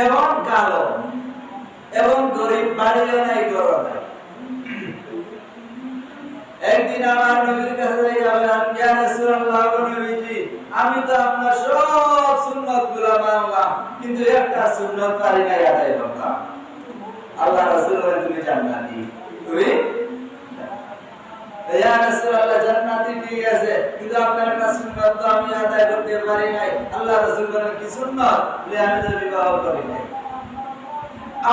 এবং কালো এবং গরিব বাড়িও নাই গরো নাই। একদিন আমার নবীর কাছে যাবেন, ইয়া রাসূলুল্লাহ, নবীজি আমি তো আপনার সব সুন্নাতগুলো মানলাম, কিন্তু একটা সুন্নাত পারি না আদায় করতাম। আল্লাহ রাসূল বলেন, তুমি জান্নাতি। তুমি ইয়া রাসূলুল্লাহ, জান্নাতি ঠিক আছে, কিন্তু আপনার একটা সুন্নাত তো আমি আদায় করতে পারি নাই। আল্লাহ রাসূল বলেন, কি সুন্নাত? আমি তো বিবাহ করি নাই।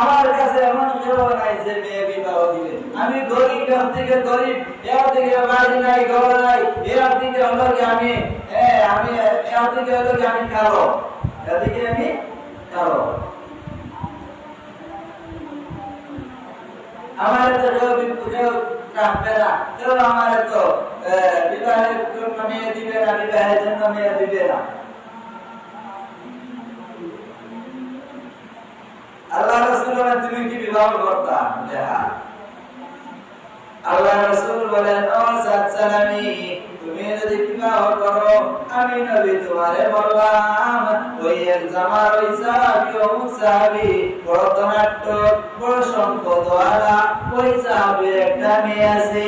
আমার কাছে এমন কেউ নাই যে মেয়ে বিবাহ দিবে। আমি গরিব, এর থেকে গরিব, এর থেকে বাড়ি নাই, ঘর নাই, এর থেকে হলো কি আমি এর থেকে হলো কি আমি কালো, এর থেকে আমি কালো। আমার তো কেউ রাখবে না, কেউ আমার তো বিবাহের জন্য মেয়ে দিবে না, বিবাহের জন্য মেয়ে দিবে না। আল্লাহ রাসূল বলেন, তুমি কি বিবাহ করতা? হ্যাঁ। আল্লাহ রাসূল বলেন, ও সাদ সালামি, তুমি যদি বিবাহ করো, আমি নবী তোমারে বললাম, ওই এক জামার ওই সাহাবী ও সাহাবী বড় ধনাঢ্য, বড় সম্পদওয়ালা, ওই সাহাবীর একটা মেয়ে আছে,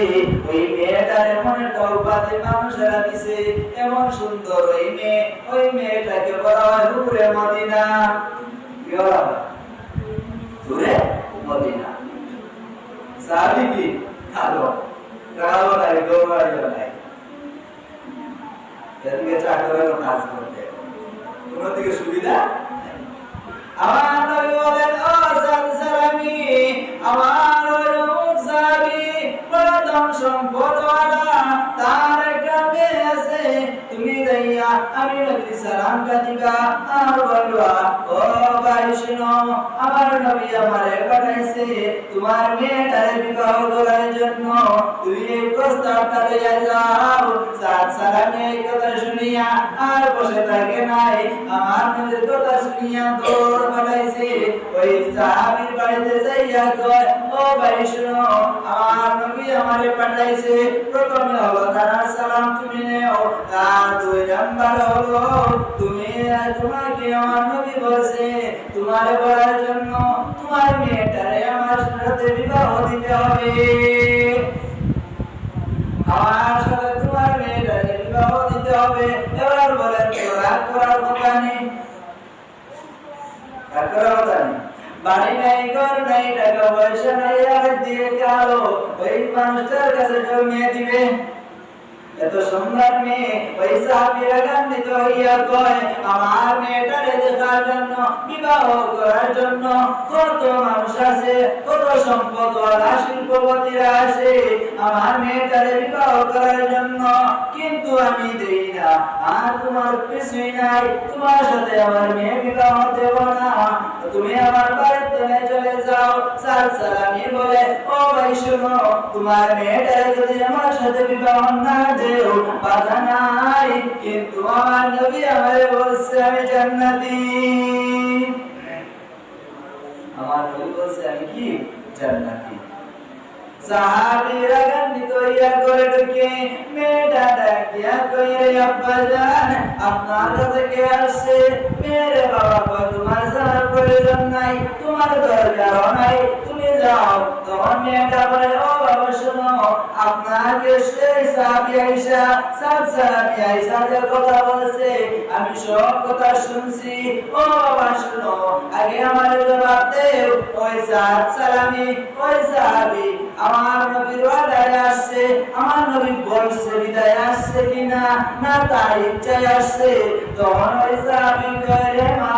ওই মেয়েটার এমন তওবাতে মানুষেরা দিছে, এমন সুন্দর ওই মেয়েটাকে বলা হয় হুরে মদিনা। কি বলা হয়? হুরে মদিনা। সাহাবী কি কালো, কালো নাই, গৌরবাড়িও নাই, এদিকে চাকরেরও কাজ করতে কোন দিকে সুবিধা। আমার নবী বলেন, ও সালামি, আমার ওই সাহাবী বড় ধন সম্পদওয়ালা, তার একটা মেয়ে আছে, তুমি যাইয়া আমি নবী সালামটা দিবা আর বলবা, ও ভাই শুনো, আমার নবী আমারে পাঠাইছে তোমার মেয়েটারে বিবাহ করার জন্য, তুমি এই প্রস্তাবটা লইয়া যাও। সাদ সালামি এই কথা শুনিয়া আর বসে থাকে নাই, আমার নবীর কথা শুনিয়া দৌড় পালাইছে, ওই সাহাবীর বাড়িতে যাইয়া কয়, ও ভাই শুনো, আমার নবী আমারে পাঠাইছে, প্রথমে হলো তার সালাম তুমি নেও, আর দুই নাম্বার হলো তোমাকে আমার নবী বলছে তোমারে বলার জন্য তোমার মেয়েটারে আমার সাথে বিবাহ দিতে হবে, আমার সাথে তোমার মেয়েটারে বিবাহ দিতে হবে। এবার বলেন, রাগ করার কথা নেই, রাগ করার কথা নেই। বাড়ি নাই, ঘর নাই, টাকা পয়সা নাই, আর দিয়ে কালো, ওই মানুষটার কাছে কেউ মেয়ে দিবে? এত সুন্দর মেয়ে ওই সাহাবীরা গান্বিত হইয়া কয় আমার মেয়েটারে দেখার জন্য বিবাহ করার জন্য কত মানুষ আছে, কত সম্পদওয়ালা শিল্পপতিরা আসে আমার মেয়েটারে বিবাহ করার জন্য, কিন্তু আমি দেই না। আর তোমার কিছুই নাই, তোমার সাথে আমার মেয়ে বিবাহ দেব না, তুমি আমার বাড়িতে চলে যাও। সালামি বলে ও ভাই শোনো, তোমার মেয়েটারে যদি আমার সাথে বিবাহ না দেও বাধা নাই, কিন্তু আমার নবী আমারে বলছে আমি জান্নাতি। আমার নবী বলছে আমি কি জান্নাতি। সাহাবীরা গান্বিত হইয়া করে ঢুকে মেয়েটা ডাক দিয়া কইরে আব্বা জান আপনার কাছে কে আসছে? মেরে বাবা কয় তোমার জানার প্রয়োজন নাই, তোমার দরকার নাই, তুমি যাও। তখন মেয়েটা বলে ও বাবা শোনো, আপনাকে সেই সাহাবী আয়েশা সালামি আয়েশা যে কথা বলছে আমি সব কথা শুনছি। ও বাবা শোনো, আগে আমার জবাব দেও, ওই সালামি ওই সাহাবী আমার নবীর ওয়াদায় আসছে, আমার নবী বলছে বিদায় আসছে কিনা, না তার ইচ্ছায় আসছে? তখন ওই সাহাবী কয় রে মা,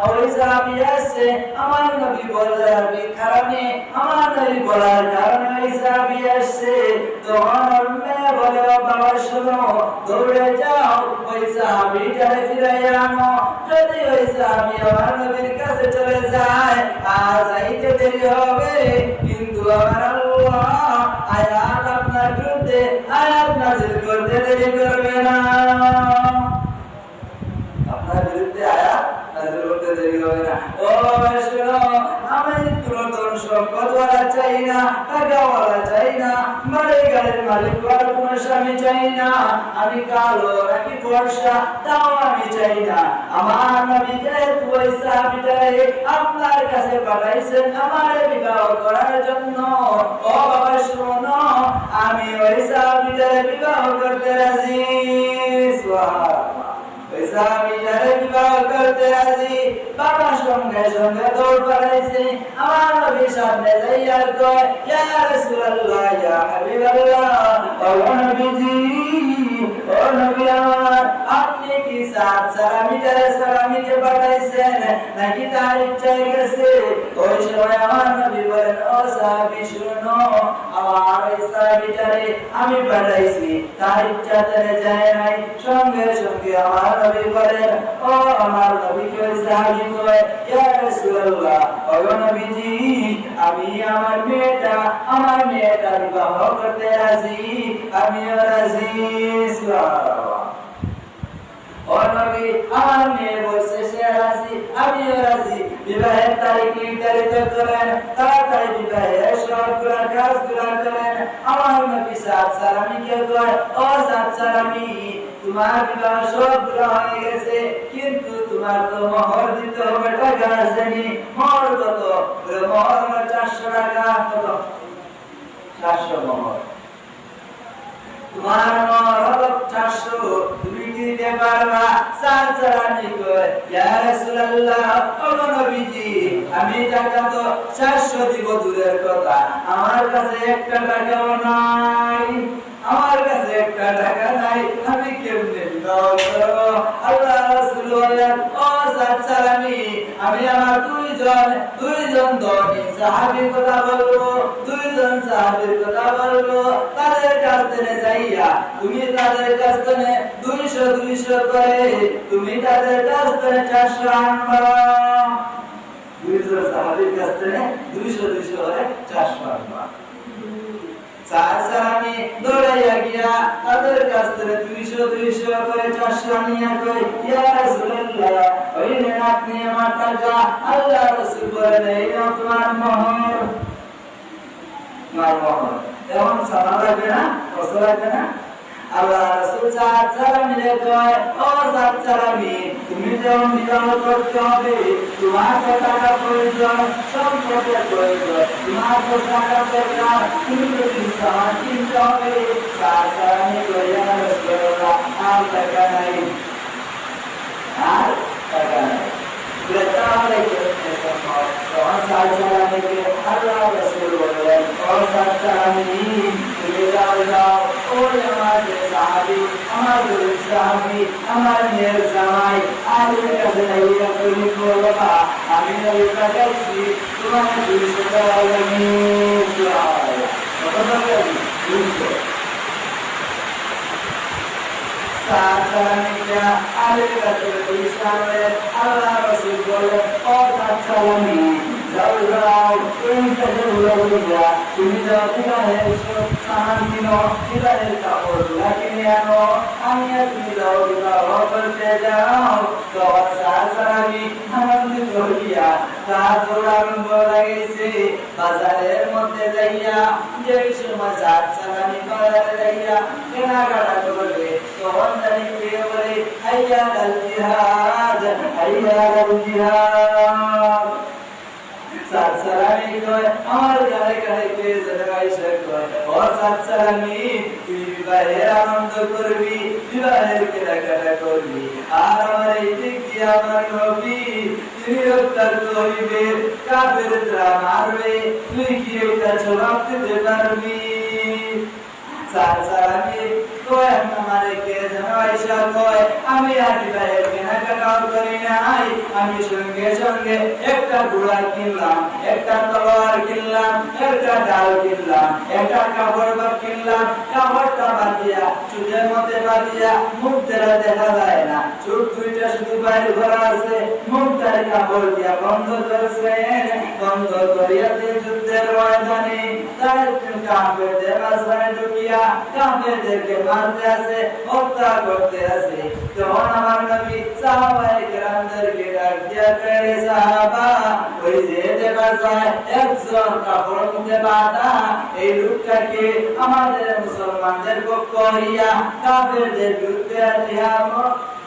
ওই সাহাবী আসছে আমার নবী বলার কারণে, আমার নবী বলার কারণে ওই সাহাবী আসছে। তখন ওর মেয়ে বলে বাবা শোনো, দৌড়ে যাও ওই সাহাবীটারে ফিরাইয়া আনো। যদি ওই সাহাবী আমার নবীর কাছে চলে যায় আর যাইতে দেরি হবে, কিন্তু আমার আল্লাহ আয়াত আপনার বিরুদ্ধে আয়াত নাযিল করতে দেরি করবে না, আপনার বিরুদ্ধে আয়াত নাযিল করতে দেরি হবে না। ও শোনো, আমি পুরাতন সম্পদওয়ালা চাই না, টাকাওয়ালা চাই না, বাড়ি গাড়ির মালিকওয়ালা কোনো স্বামী চাই না, আমি কালো নাকি ফর্সা তাও আমি চাই না। আমার নবী ওই সাহাবীটারে আপনার কাছে পাঠাইছেন আমার বিবাহ করার জন্য। ও বাবা শোনো, আমি ওই সাহাবীটারে বিবাহ করতে রাজি। সুবহানাল্লাহ, ওই সাহাবীটারে বিবাহ করতে রাজি। বাবা সঙ্গে সঙ্গে দৌড় পালাইছে, আমার নবীর সামনে যাইয়া কয় ইয়া রাসূলুল্লাহ ইয়া হাবিবাল্লাহ, ও নবীজি, ও নবী আমার, আপনি কি সালামিকে পাঠাইছেন নাকি তার ইচ্ছায় গেছে? ওই সময় আমার নবী বলেন ও সাহাবী শুনো, আমার ওই সাহাবীটারে আমি পাঠাইছি, তার ইচ্ছাতে যায় নাই। সঙ্গে সঙ্গে আমার নবী বলেন ও আমার নবীকে ওই সাহাবী কয় ইয়া রাসূলুল্লাহ, ও নবীজি, আমি আমার মেয়েটা বিবাহ করতে রাজি, আমিও রাজি। সুবহানাল্লাহ, ও নবী আমার মেয়ে বলছে সে রাজি, আমিও রাজি। বিবাহের তারিখ নির্ধারিত করেন, তাড়াতাড়ি বিবাহের সবগুলা কাজগুলা করেন। আমার নবী সালামিকে কয় ও সালামি, তোমার বিবাহ সবগুলো হয়ে গেছে, কিন্তু তোমার তো মোহর দিতে হবে, টাকা আসেনি। মোহর কত? মোহর 400 টাকা। কত? 400 মোহর। তোমার মোহর হলো 400, তুমি দিতে পারবা? সালামি কয় ইয়া রাসূলুল্লাহ, ও নবীজি, আমি টাকা তো 400 দিব দূরের কথা, আমার কাছে একটা টাকাও নাই, আমার কাছে একটা টাকা নাই, আমি কেমনে বিবাহ করব? আল্লাহ রাসূল বলেন ও সালামি, আমি আমার দুইজন ধনী সাহাবীর কথা বলবো, দুইজন সাহাবীর কথা বলবো, তাদের কাছ থেকে যাইয়া তুমি তাদের কাছ থেকে 200 করে, তুমি তাদের কাছ থেকে 400 আনবা। দুইজন সাহাবীর কাছ থেকে 200 করে 400 আনবা। সালামি দৌড়াইয়া গিয়া তাদের কাছ থেকে 200 করে 400 আনিয়া কই ইয়া রাসূলুল্লাহ, ওই নেন আপনি আমার টাকা। আল্লাহ রাসূল বলেন এই নাও তোমার মোহর। এখন সালাম লাগবে না? কষ্ট লাগবে না? আল্লাহ রাসূল সালামিরে কয় ও সালামি, তুমি যখন বিবাহ করতে হবে, তোমার তো টাকা প্রয়োজন, সম্পদের প্রয়োজন, তোমার তো টাকা দরকার, তুমি তো সামান কিনতে হবে। সালামি কয় ইয়া রাসূলুল্লাহ, আর টাকা নাই, আর টাকা নাই। তাহলে তখন সালামিকে আল্লাহ রাসূল বললেন ও সালামি, তুমি যাও ওই আমাদের সাহাবী আমাদের সাহাবী আমার মেয়ের জামাই আলীর কাছে যাইয়া তুমি বলবা আমি নবীর কাছে আছি তোমার 200 টাকা নিয়ে কত টাকা দিছো সালামিয়া আলীর কাছে ইসলামে আল্লাহ রাসূল বলেন ও সালামি যাও যাও তুমি কাছে বলবা তুমি যাও বিবাহের সামান কিনো বিবাহের কাপড় কিনে আনো আমি তুমি যাও বিবাহ করতে যাও তো সালামি আনন্দিত হইয়া তার দৌড়ানো লাগিয়েছে বাজারের মধ্যে যাইয়া যে সময় সালামি বাজারে যাইয়া কেনাকাটা করবে তখন জানি কে বলে হাইয়া আল জিহাদ হাইয়া আল জিহাদ সালামি কয় আমার গায়ে গায়ে কে জানাইছে কয় ও সালামি তুই বিবাহের আনন্দ করবি বিবাহের কেনাকাটা করবি আর আমার এই দিক দিয়ে আমার নবী তিনি রক্তাক্ত হইবে কাফেররা মারবে তুই কি এটা জবাব দিতে পারবি সালামি কয় আমারে কে জানাইছে কয় আমি আর বিবাহের কেনাকাটা করি নাই আমি সঙ্গে সঙ্গে একটা ঘোড়া কিনলাম একটা তলোয়ার কিনলাম একটা ডাল কিনলাম একটা কাপড় কিনলাম কাপড়টা বাঁধিয়া চুলের মধ্যে বাঁধিয়া মুখ দেখা যায় না চোখ দুইটা শুধু বাইরে ভরা আছে মুখটার কাপড় দিয়া বন্ধ করেছে বন্ধ করিয়া যুদ্ধের ময়দানে তার কাফেরদের মাঝখানে ঢুকিয়া কাফেরদেরকে মারতে আছে হত্যা করতে আছে তখন আমার নবী সাহাবায়ে কেরামদেরকে ডাক দিয়া কয় সাহাবা ওই যে দেখা যায় একজন কাপড় মুখে বাঁধা এই লোকটাকে আমাদের মুসলমানদের পক্ষ হইয়া কাফেরদের বিরুদ্ধে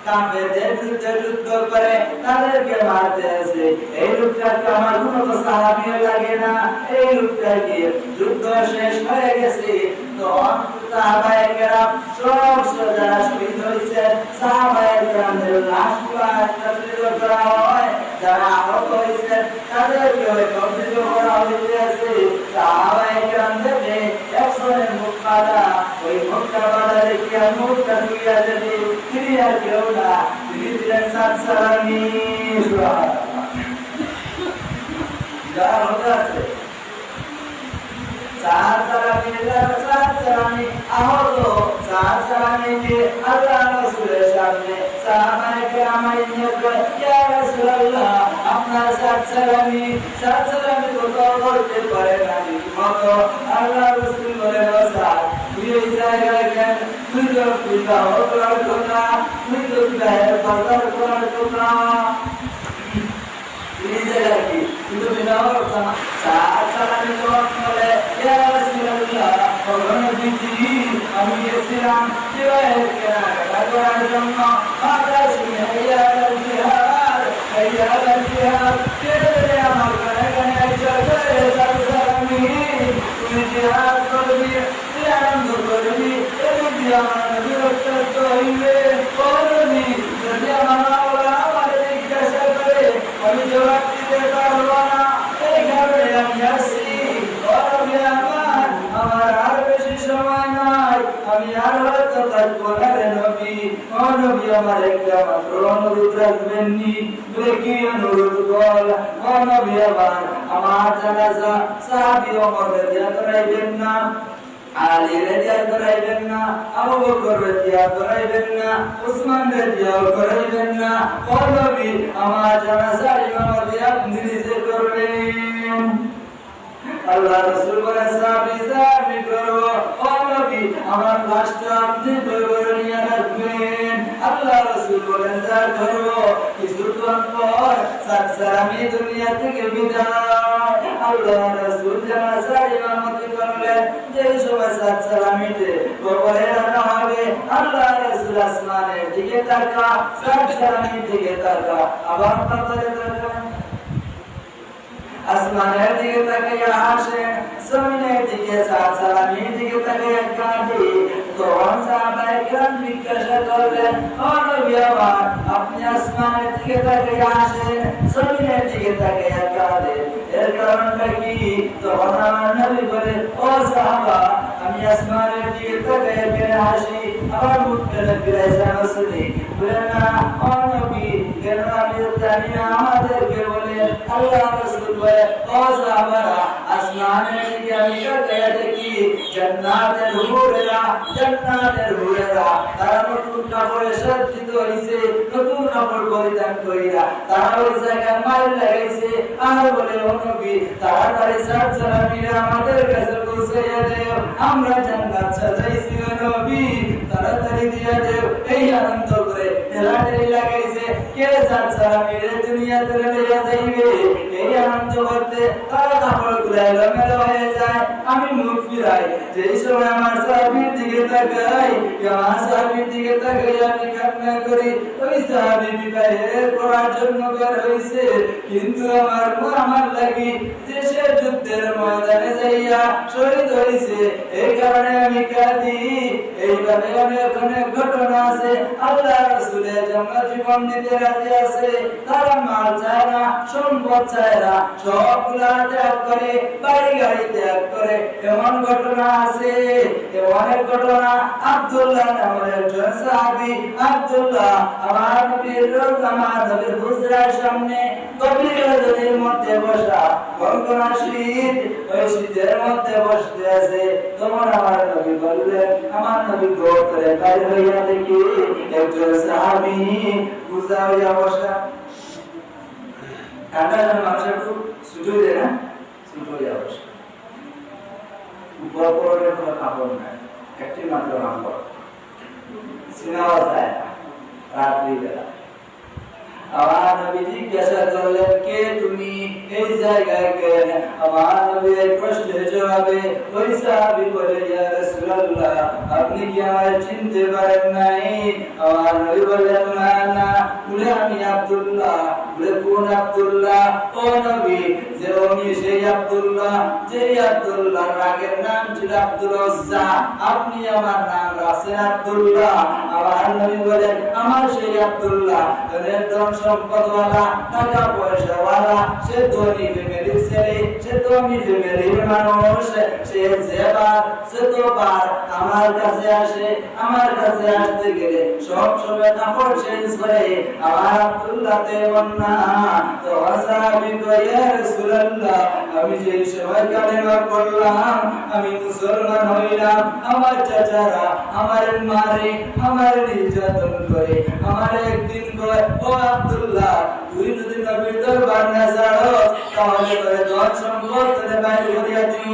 কাফেরদের বিরুদ্ধে যুদ্ধ করে তাদেরকে মারতে আছে এই লোকটাকে আমার কোনো সাহাবীও লাগে না এই লোকটাকে যুদ্ধ শেষ হয়ে গেছে তখন সাহাবায়ে কেরাম সব যারা শহীদ হয়েছে সাহাবায়ে কেরামদের লাশগুলো একত্রিত করা হয় যারা আহত হয়েছে তাদেরকে একত্রিত করা হয়েছে সাহাবায়ে কেরামদেরকে একজনের মুখ বাঁধা ওই মুখটা বাঁধা দেখিয়া মুখটা ধুইয়া যদি তিনি আর কেউ না তিনি দিলেন সালামি সুবহানাল্লাহ যারা হতে আছে সালামি আহত সালামিকে আল্লাহ রাসূলের সামনে সাহাবায়ে কেরাম নিয়ে কয় ইয়া রাসূলুল্লাহ আপনার সালামি তো করতে পারে না মত আল্লাহ রাসূল বলেন ওসা তুই এই জায়গায় কেন তুই তো বিবাহ করার কথা তুই তো বিবাহের বাজার করার কথা এই জায়গায় কি কিন্তু বিবাহ করছ না সালামি জবাব বলে ইয়া রাসূলুল্লাহ ভগবান দিদি আমি গেছিলাম বিবাহের কেনাকাটা করার জন্য আপনার সঙ্গে হাইয়া আল জিহাদ কে আমার ঘরে কানে আইসা করে সালামি তুমি জিহাদ করবি তুই আনন্দ করবি এদিক দিয়ে আমার নবী রক্তাক্ত হইবে করবি যদি আমার আল্লাহ আমাদের জিজ্ঞাসা করে আমি জবাব দিতে পারবো না এই কারণে আমি আসছি আমার আর বেশি সময় নাই আমি আর হয়তো থাকবো না রে নবী ও নবী আমার একটা মাত্র অনুরোধ রাখবেন নি কি অনুরোধ বল ও নবী আমার জানাজা সাহাবী ওমর রাদিয়াল্লাহু করাইবেন না আলী রাদিয়াল্লাহু করাইবেন না আবু বকর রাদিয়াল্লাহু করাইবেন না উসমান রাদিয়াল্লাহু করাইবেন না ও নবী আমার জানাজা ইমামতি আপনি নিজে করবেন আল্লাহ রাসূল বলেন সাহাবী করব ও নবী আমার লাশটা আপনি দরবারে নিয়ে রাখবেন আল্লাহ রাসূল বলেন করব কিছুক্ষণ পর সালামি দুনিয়া থেকে বিদায় আল্লাহ রাসূল জানাজার ইমামতি করলেন যে সময় সালামিতে কবরে রাখা হবে আল্লাহ রাসূল আসমানের দিকে তাকা সালামির দিকে তাকা আবার কবরে তাকা আসমানের দিকে তাকিয়ে আসে জমিনের দিকে সালামির দিকে তাকিয়ে কাঁদে তখন সাহাবায়ে কেরাম জিজ্ঞাসা করলেন, ও নবী আমার, আপনি আসমানের দিকে তাকিয়ে আসেন, জমিনের দিকে তাকিয়ে কাঁদেন, এর কারণটা কি? তখন আমার নবী বলে, ও সাহাবা, আমি আসমানের দিকে তাকিয়ে কেন হাসি, আমার মুখ কেন ফিরাইছে হাসি? বলে না, ও নবী, কেন আমি জানি না। আমাদেরকে বলে আল্লাহ রাসূল বলে, ও সাহাবারা, আসমানের দিকে আমি তাকিয়ে দেখি জান্নাতের হুরেরা, তারা নতুন কাপড়ে সজ্জিত হইছে, নতুন কাপড় পরিধান কইরা তারা ওই জায়গায় মাইল লাগাইছে। আর বলে, ও নবী, তাড়াতাড়ি সালামিরা আমাদের কাছে পৌঁছাইয়া দেও, আমরা জান্নাত সাজাইছি ও নবী, তাড়াতাড়ি দিয়া দেও। এই আনন্দ করে ঠেলাঠেলি লাগাইছে, কে সালামিরে দুনিয়াতে লইয়া যাইবে। এই আনন্দ করতে তারা কাপড়গুলো এলোমেলো হয়ে যায়। আমি মুখ ফিরাই, যেই সময় আমার সাহাবীর দিকে তাকাই, আমার সাহাবীর দিকে তাকাই আমি কান্না করি। ওই সাহাবী বিবাহে করার জন্য বের হইছে, কিন্তু আমার লাগি দেশে যুদ্ধের ময়দানে যাইয়া শহীদ হইছে, এই কারণে আমি কাঁদি। এইভাবে অনেক অনেক ঘটনা আছে। আল্লাহ রাসূলের জন্য জীবন দিতে রাজি আছে। তারা মাল চায় না, সম্পদ চায় না, সবগুলা ত্যাগ করে, বাড়ি গাড়ি ত্যাগ করে। এমন ঘটনা আছে, অনেক ঘটনা। আব্দুল্লাহ নামের একজন সাহাবী, আব্দুল্লাহ আমার নবীর হুজরার সামনে গভীর রজনীর মধ্যে বসা, কনকনা শীত, ওই শীতের মধ্যে বসতে আছে। তখন আমার নবী বললেন, আমার নবী দৌড় করে বাইরে হইয়া দেখি একজন সাহাবী পূজা হইয়া বসা। ঠান্ডার মানুষ একটু ছুটো দেয় না, ছুটো হইয়া বসা, উপর পরের কোনো কাপড় নাই, একটি মাত্র কাপড়, সিনেমা যায় না রাত্রি বেলা। আমার নবী জিজ্ঞাসা করলেন, কে তুমি, এই জায়গায় কে? আমার নবী এই প্রশ্নের জবাবে ওই সাহাবী বলে, ইয়া রাসূলুল্লাহ, আপনি কি আমায় চিনতে পারেন নাই? আমার নবী বললেন, না না। বলে, আমি আব্দুল্লাহ। বলে, কোন আব্দুল্লাহ? ও নবী, যে উনি সেই আব্দুল্লাহ, যেই আব্দুল্লাহ রাগের নাম ছিল আব্দুল উজ্জা, আপনি আমার নাম রাখছেন আব্দুল্লাহ। আমার নবী বলেন, আমার সেই আব্দুল্লাহ ধন সম্পদওয়ালা, টাকা পয়সাওয়ালা, সে ধনী ফ্যামিলির ছেলে, সে ধনী ফ্যামিলির মানুষ, সে যেবার সে তোবার আমার কাছে আসে। আমার কাছে আসতে গেলে সব সময় কাপড় চেঞ্জ করে। আমার আব্দুল্লাহ তেমন না। তো সাহাবী কয়, ইয়া রাসূলুল্লাহ, আমি যে সময় কালেমা পড়লাম, আমি মুসলমান হইলাম, আমার চাচারা আমার মারে, আমার নির্যাতন করে, আমার একদিন কয়, ও আব্দুল্লাহ, তুই যদি নবীর দরবার না ছাড়ো, তাহলে করে ধন সম্পদ তোরে বাইরে করিয়া দিব।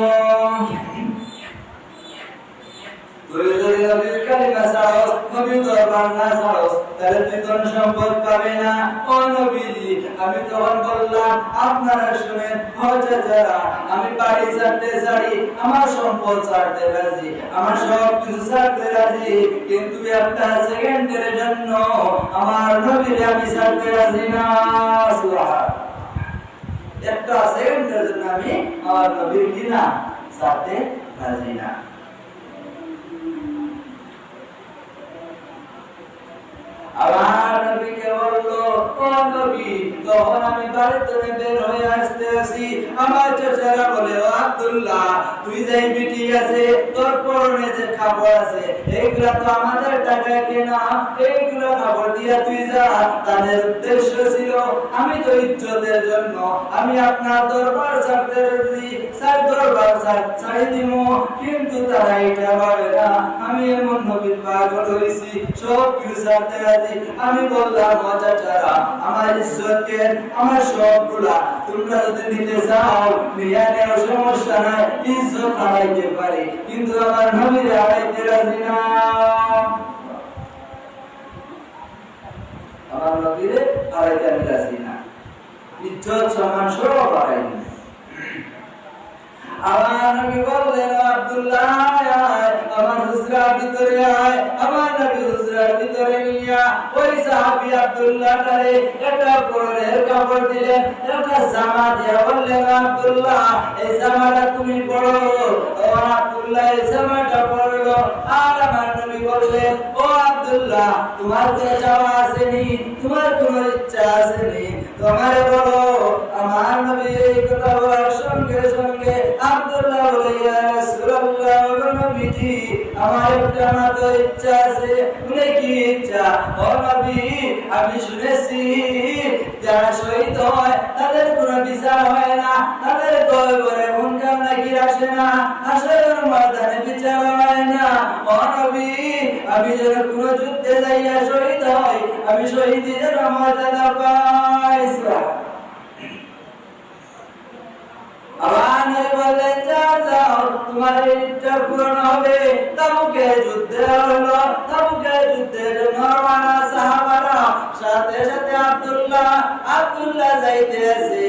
তুই যদি নবীর কালিমা ছাড়ো, নবীর দরবার না ছাড়ো, তাহলে তুই ধন সম্পদ পাবে না। ও নবীজি, আমি তখন বললাম, আপনারা শুনেন, ও চাচারা, আমি বাড়ি ছাড়তে ছাড়ি, আমার সম্পদ ছাড়তে রাজি, আমার সব কিছু ছাড়তে রাজি, কিন্তু একটা সেকেন্ডের জন্য আমার নবীরে আমি ছাড়তে রাজি না। একটা সেকেন্ডের জন্য আমি আমার নবীর কিনা ছাড়তে রাজি না। আমার নবীকে বললো, ও নবী, তখন আমি বাড়ি থেকে বের হয়ে আসতেছি। আমার চাচারা বলে, ও আব্দুল্লাহ, তুই যাইবি ঠিক আছে, তোর পরনে যে কাপড় আছে এইগুলা তো আমাদের টাকায় কেনা, এইগুলা কাপড় দিয়া তুই যা। তাদের উদ্দেশ্য ছিল, আমি তো ইজ্জতের জন্য আমি আপনার দরবার ছাড়তে রাজি, স্যার দরবার ছাড়ি দিব, কিন্তু তারা এটা ভাবে না আমি এমন নবীর পাগল হয়েছি, সব কিছু ছাড়তে রাজি। আমি বললাম, ও চাচারা, আমার ইজ্জতকে, আমার সবগুলা তোমরা যদি নিতে চাও নিয়ে নেও, সমস্যা নাই, ইজ্জত হারাইতে পারি, কিন্তু আমার নবীরে হারাইতে রাজি না। আমার নবীরে হারাইতে আমি রাজি না, ইজ্জত সম্মান সব হারাইনি। আমার নবী বললেন, আব্দুল্লাহ, আমার হুজরার ভিতরে আয়। আমার নবী হুজরার ভিতরে নিয়া ওই সাহাবী আব্দুল্লাহ তারে একটা পরনের কাপড় দিলেন, একটা জামা দিয়া বললেন, আব্দুল্লাহ এই জামাটা তুমি পরো। ও আব্দুল্লাহ এই জামাটা পরলো। আর আমার নবী বললেন, ও আব্দুল্লাহ তোমার কোনো চাওয়া আসেনি, তোমার কোনো ইচ্ছা আসেনি, তোমার বলো। আমার নবী এই কথা বলার সঙ্গে সঙ্গে আব্দুল্লাহ বলে, ইয়া রাসূলুল্লাহ, ও নবীজি আমার একটা মাত্র ইচ্ছা আছে। বলে কি ইচ্ছা? ও নবী আমি শুনেছি যারা শহীদ হয় তাদের কোনো বিচার হয় না, তাদের কবরে মুনকার নাকির আসে না, হাসরের ময়দানে বিচার হয় না। ও নবী আমি যেন কোনো যুদ্ধে যাইয়া শহীদ হই, আমি শহীদি যেন মর্যাদা পাই। আমার নবী বললেন, যাও যাও তোমার ইচ্ছা পূরণ হবে। তাবুকের যুদ্ধে হলো, তাবুকের যুদ্ধের জন্য রওনা সাহাবারা। সাথে সাথে আব্দুল্লাহ যাইতে আছে।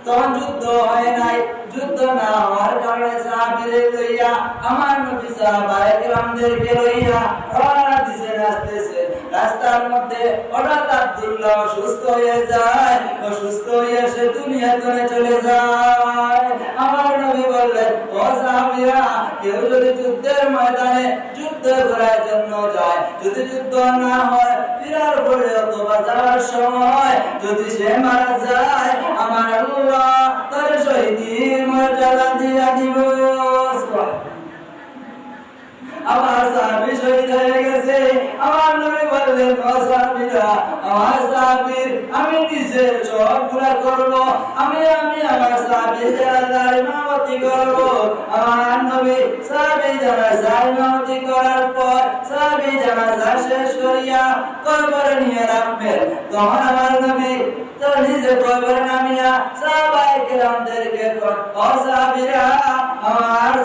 তখন যুদ্ধ হয় নাই। যুদ্ধ না হওয়ার কারণে সাহাবীদের লইয়া আমার নবী সাহাবায়ে কেরামদেরকে লইয়া রওনা দিছেন, আসতেছে। রাস্তার মধ্যে হঠাৎ আব্দুল্লাহ অসুস্থ হয়ে যায়। অসুস্থ হয়ে সে দুনিয়া থেকে চলে যায়। আমার নবী বললেন, ও সাহাবীরা কেউ যদি যুদ্ধের ময়দানে যুদ্ধ করার জন্য যায়, যদি যুদ্ধ না হয় ফিরার পরে অথবা যাওয়ার সময় যদি সে মারা যায়, আমার আল্লাহ তার শহীদের মর্যাদা দিয়া দিব। আমার সাহাবী শহীদ হয়ে গেছে। আমার নবী বললেন, ও সাহাবীরা আমার সাহাবীর আমি নিজে সব পুরা করব। আমি আমার সাহাবীর জানাজার ইমামতি করব। আমার নবী সাহাবী জানাজার ইমামতি করার পর সাহাবী জানাজা শেষ করিয়া কবরে নিয়ে রাখবেন। তখন আমার নবী তো নিজে কবরে নামিয়া সাহাবায়ে কেরামদেরকে ও সাহাবীরা আমার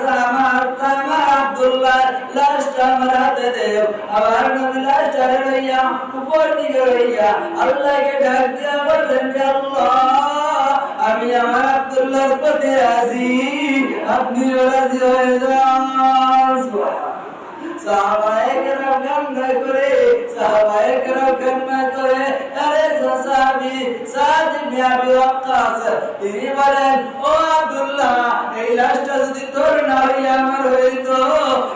আব্দুল্লাহ লাশটা আমার হাতে দেও। আবার নবী লাশটা লইয়া উপর দিকে লইয়া আল্লাহকে ডাক দিয়া বললেন, আল্লাহ আমি আমার আব্দুল্লাহর প্রতি রাজি, আপনি রাজি হয়ে যান। সাহাবায়ে কেরাম কান্না করে, সাহাবায়ে কেরাম কান্না করে। আরে সাহাবী সাদ ইবনে আবি ওয়াক্কাস তিনি বলেন, ও আব্দুল্লাহ এই লাশটা যদি তোর না হইয়া আমার হইতো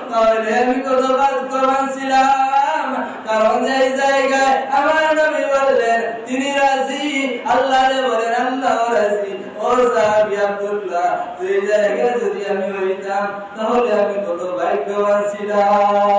তাহলে আমি কত ভাগ্যবান ছিলাম। কারণ এই জায়গায় আমার নবী বললেন তিনি রাজি, আল্লাহরে বলেন আল্লাহ রাজি। ও সাহাবী আব্দুল্লাহ এই জায়গায় যদি আমি হইতাম তাহলে আমি কত ভাগ্যবান ছিলাম।